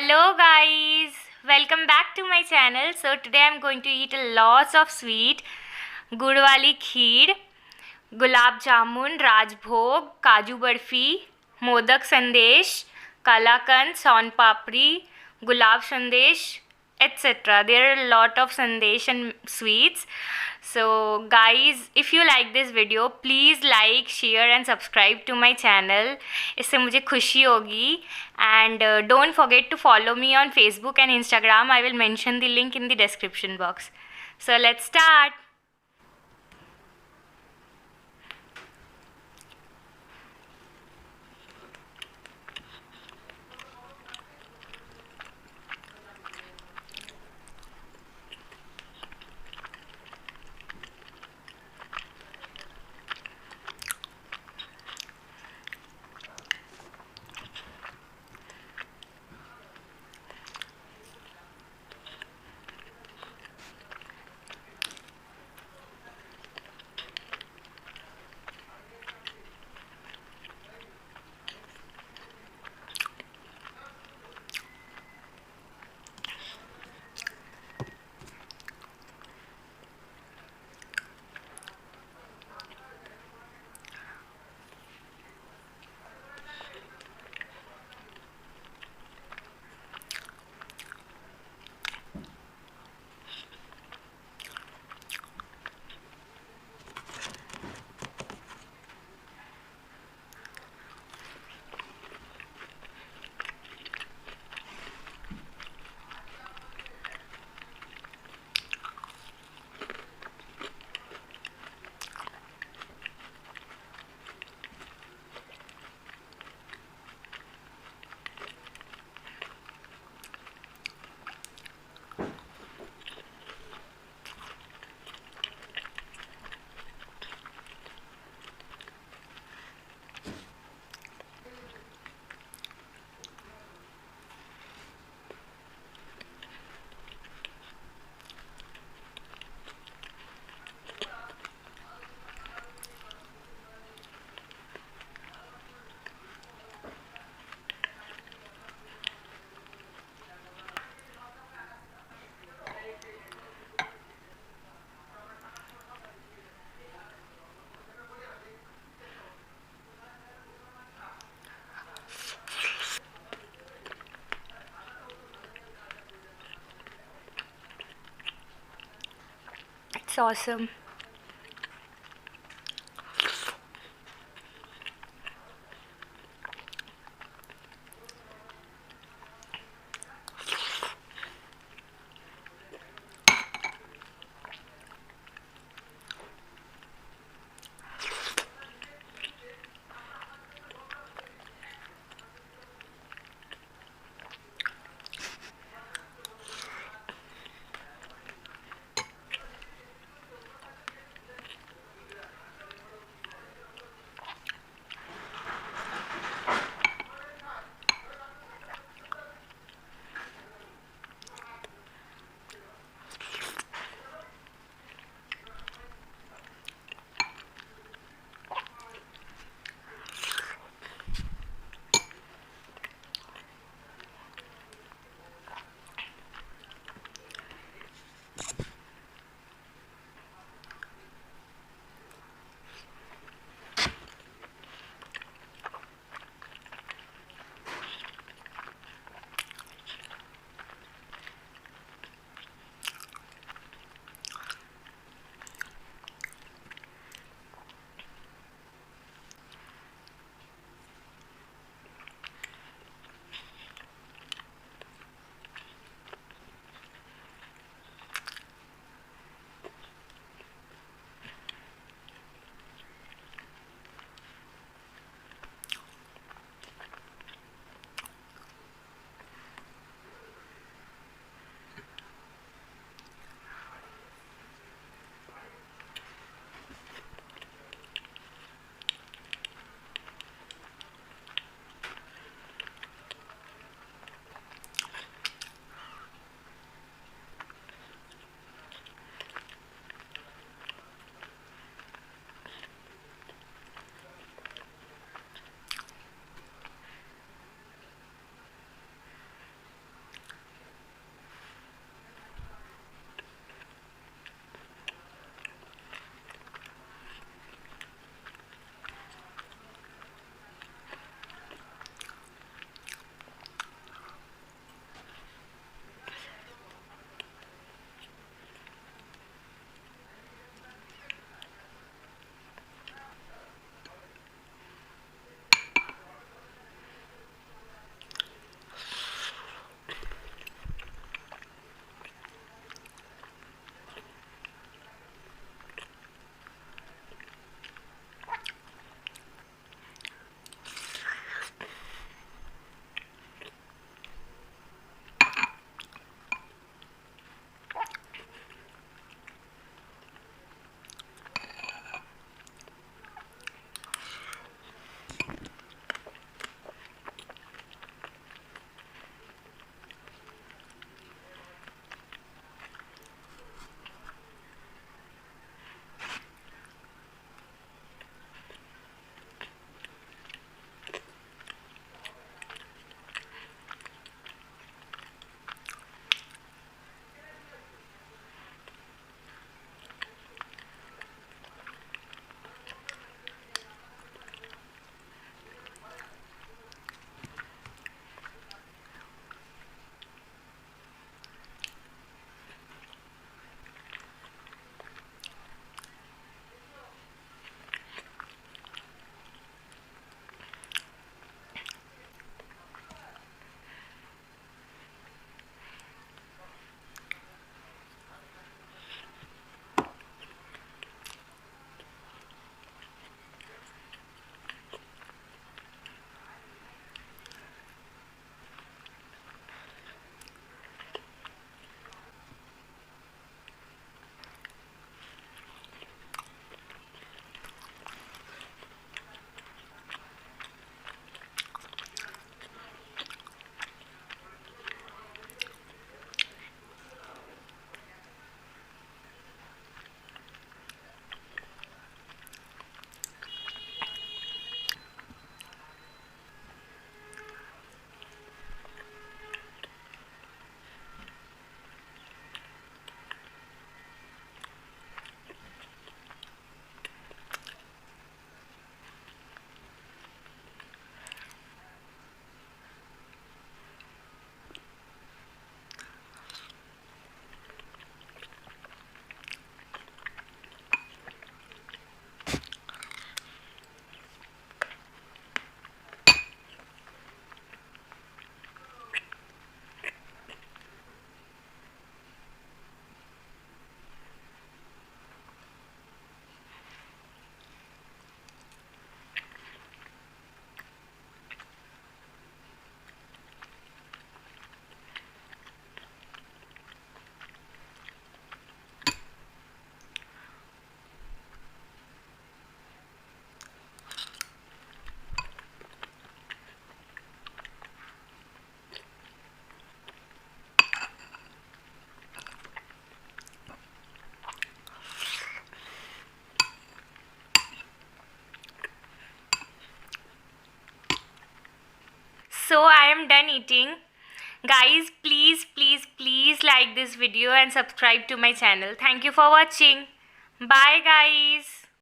Hello guys, welcome back to my channel. So today I'm going to eat a lots of sweet gud wali kheer, gulab jamun, rajbhog, kaju barfi, modak sandesh, kalakand, son papri, gulab sandesh, etc. There are a lot of sandesh and sweets. So guys, if you like this video, please like, share and subscribe to my channel. इससे मुझे खुशी होगी. And don't forget to follow me on Facebook and Instagram. I will mention the link in the description box. So let's start. It's awesome. So I am done eating. Guys, please like this video and subscribe to my channel. Thank you for watching. Bye guys.